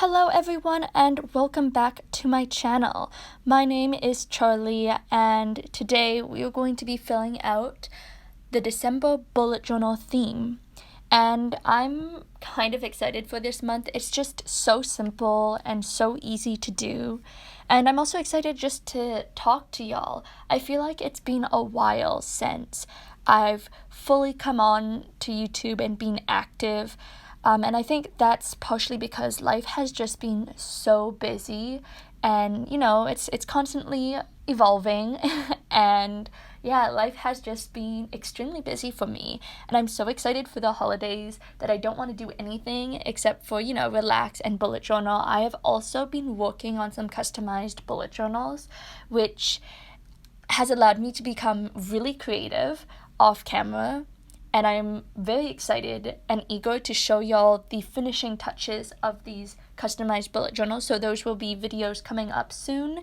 Hello everyone and welcome back to my channel. My name is Charlie and today we are going to be filling out the December bullet journal theme. And I'm kind of excited for this month. It's just so simple and so easy to do. And I'm also excited just to talk to y'all. I feel like it's been a while since I've fully come on to YouTube and been active. And I think that's partially because life has just been so busy and, it's constantly evolving and yeah, life has just been extremely busy for me. And I'm so excited for the holidays that I don't want to do anything except for, relax and bullet journal. I have also been working on some customized bullet journals, which has allowed me to become really creative off camera. And I'm very excited and eager to show y'all the finishing touches of these customized bullet journals. So those will be videos coming up soon.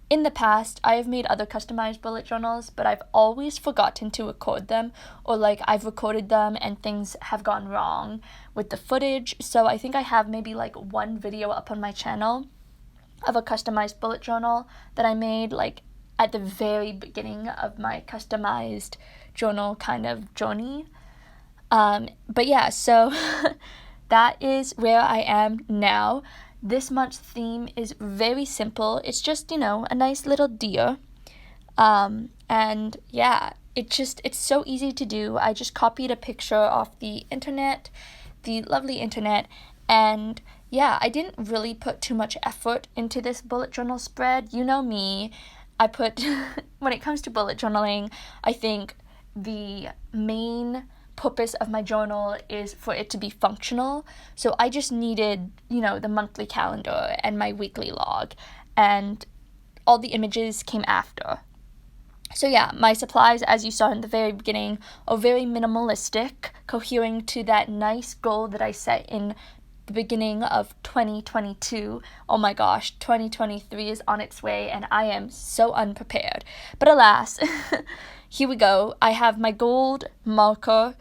In the past, I have made other customized bullet journals, but I've always forgotten to record them, or I've recorded them and things have gone wrong with the footage. So I think I have maybe one video up on my channel of a customized bullet journal that I made at the very beginning of my customized journal kind of journey. But yeah, so that is where I am now. This month's theme is very simple. It's just, a nice little deer. And yeah, it's so easy to do. I just copied a picture off the internet, the lovely internet, and yeah, I didn't really put too much effort into this bullet journal spread. You know me, when it comes to bullet journaling, I think the main purpose of my journal is for it to be functional. So I just needed, the monthly calendar and my weekly log, and all the images came after. So yeah, my supplies, as you saw in the very beginning, are very minimalistic, cohering to that nice goal that I set in the beginning of 2022. Oh my gosh, 2023 is on its way and I am so unprepared. But alas, here we go. I have my gold marker,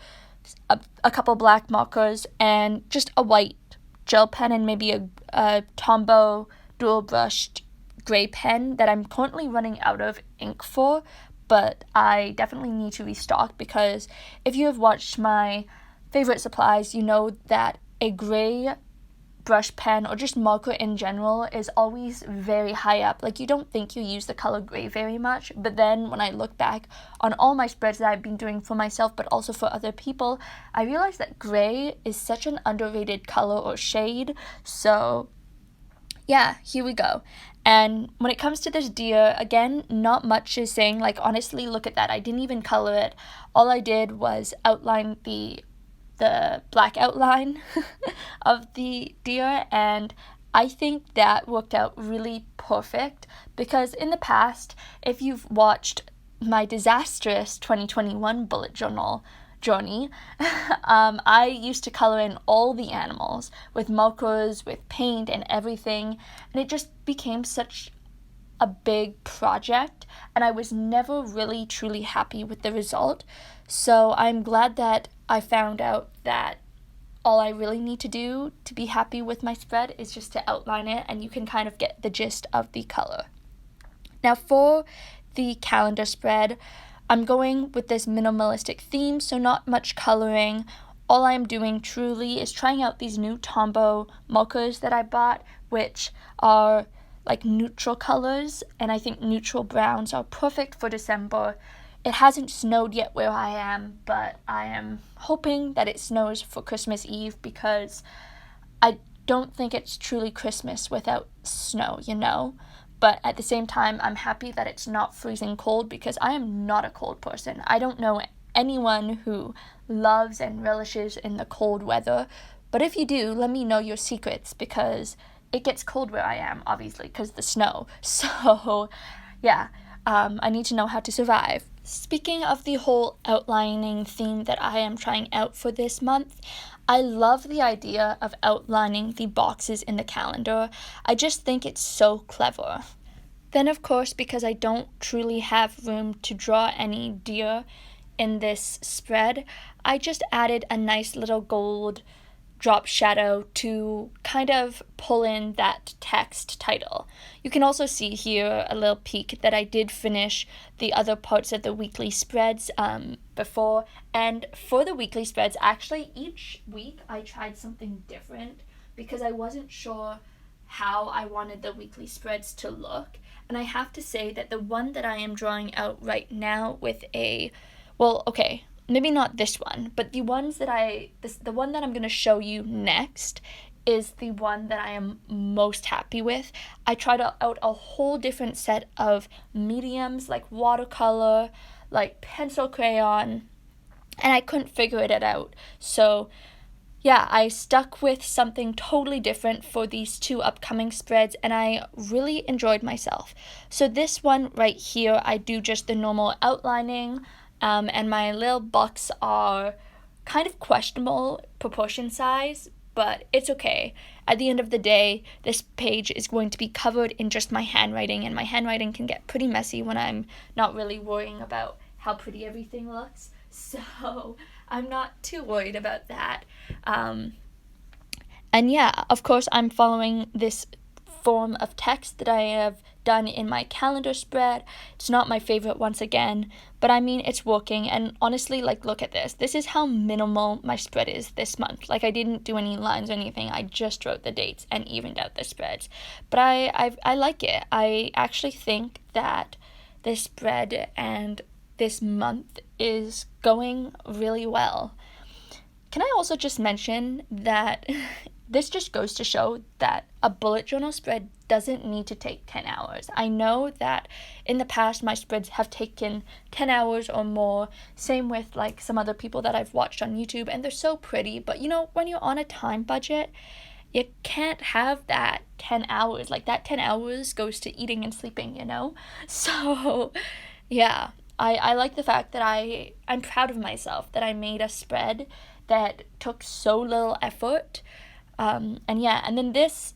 a couple black markers, and just a white gel pen and maybe a Tombow dual brushed gray pen that I'm currently running out of ink for, but I definitely need to restock because if you have watched my favorite supplies, you know that a gray brush pen or just marker in general is always very high up. You don't think you use the color gray very much, but then when I look back on all my spreads that I've been doing for myself but also for other people, I realized that gray is such an underrated color or shade. So yeah, here we go. And when it comes to this deer, again, not much is saying. Honestly, look at that. I didn't even color it. All I did was outline the black outline of the deer, and I think that worked out really perfect because in the past, if you've watched my disastrous 2021 bullet journal journey, I used to color in all the animals with markers, with paint and everything, and it just became such a big project, and I was never really truly happy with the result. So I'm glad that I found out that all I really need to do to be happy with my spread is just to outline it, and you can kind of get the gist of the color. Now for the calendar spread, I'm going with this minimalistic theme, so not much coloring. All I'm doing truly is trying out these new Tombow markers that I bought, which are neutral colors, and I think neutral browns are perfect for December. It hasn't snowed yet where I am, but I am hoping that it snows for Christmas Eve because I don't think it's truly Christmas without snow, But at the same time, I'm happy that it's not freezing cold because I am not a cold person. I don't know anyone who loves and relishes in the cold weather. But if you do, let me know your secrets because it gets cold where I am, obviously, because the snow. So, yeah, I need to know how to survive. Speaking of the whole outlining theme that I am trying out for this month, I love the idea of outlining the boxes in the calendar. I just think it's so clever. Then, of course, because I don't truly have room to draw any deer in this spread, I just added a nice little gold drop shadow to kind of pull in that text title. You can also see here a little peek that I did finish the other parts of the weekly spreads before. And for the weekly spreads, actually each week I tried something different because I wasn't sure how I wanted the weekly spreads to look. And I have to say that the one that I am drawing out right now with maybe not this one, but the one that I'm going to show you next is the one that I am most happy with. I tried out a whole different set of mediums like watercolor, like pencil crayon, and I couldn't figure it out. So yeah, I stuck with something totally different for these two upcoming spreads, and I really enjoyed myself. So this one right here, I do just the normal outlining, and my little bucks are kind of questionable proportion size, but it's okay. At the end of the day, this page is going to be covered in just my handwriting, and my handwriting can get pretty messy when I'm not really worrying about how pretty everything looks. So I'm not too worried about that. And yeah, of course, I'm following this form of text that I have done in my calendar spread. It's not my favorite once again, but I mean, it's working. And honestly, like, look at this. This is how minimal my spread is this month. Like, I didn't do any lines or anything. I just wrote the dates and evened out the spreads. But I like it. I actually think that this spread and this month is going really well. Can I also just mention that this just goes to show that a bullet journal spread doesn't need to take 10 hours. I know that in the past my spreads have taken 10 hours or more, same with like some other people that I've watched on YouTube, and they're so pretty, but you know, when you're on a time budget, you can't have that 10 hours. Like, that 10 hours goes to eating and sleeping, you know? So yeah, I like the fact that I'm proud of myself that I made a spread that took so little effort. And then this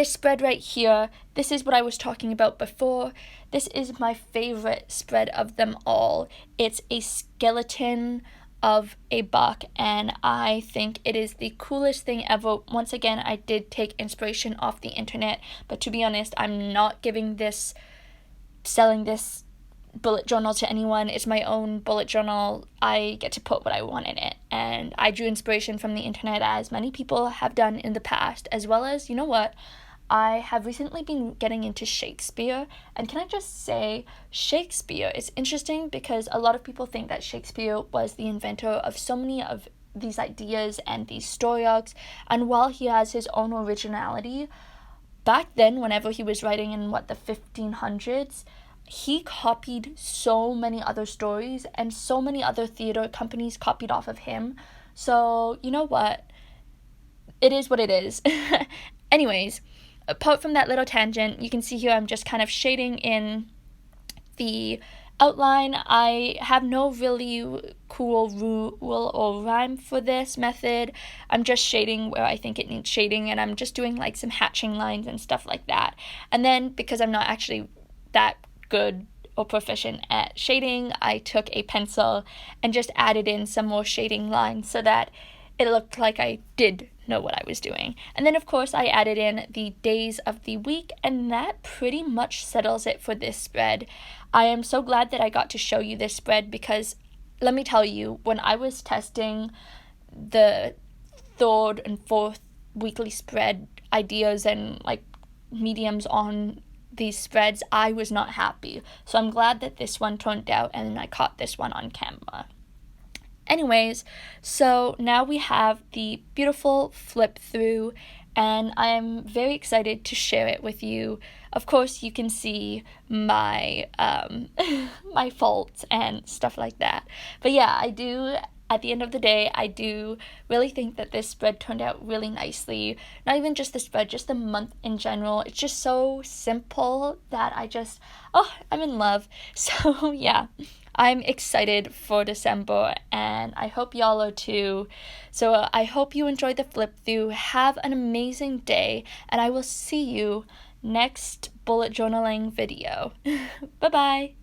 spread right here, this is what I was talking about before. This is my favorite spread of them all. It's a skeleton of a buck, and I think it is the coolest thing ever. Once again, I did take inspiration off the internet, but to be honest, I'm not selling this bullet journal to anyone. It's my own bullet journal. I get to put what I want in it, and I drew inspiration from the internet, as many people have done in the past, as well as, you know what, I have recently been getting into Shakespeare, and can I just say, Shakespeare is interesting because a lot of people think that Shakespeare was the inventor of so many of these ideas and these story arcs, and while he has his own originality, back then, whenever he was writing in, the 1500s, he copied so many other stories, and so many other theater companies copied off of him. So, you know what? It is what it is. Anyways, apart from that little tangent, you can see here I'm just kind of shading in the outline. I have no really cool rule or rhyme for this method. I'm just shading where I think it needs shading, and I'm just doing like some hatching lines and stuff like that. And then, because I'm not actually that good or proficient at shading, I took a pencil and just added in some more shading lines so that it looked like I did know what I was doing. And then, of course, I added in the days of the week, and that pretty much settles it for this spread. I am so glad that I got to show you this spread because, let me tell you, when I was testing the third and fourth weekly spread ideas and like mediums on these spreads, I was not happy. So I'm glad that this one turned out and I caught this one on camera. Anyways, so now we have the beautiful flip through, and I am very excited to share it with you. Of course, you can see my my faults and stuff like that. But yeah, at the end of the day, I do really think that this spread turned out really nicely. Not even just the spread, just the month in general. It's just so simple that I'm in love. So yeah, I'm excited for December, and I hope y'all are too. So I hope you enjoyed the flip through. Have an amazing day, and I will see you next bullet journaling video. Bye-bye.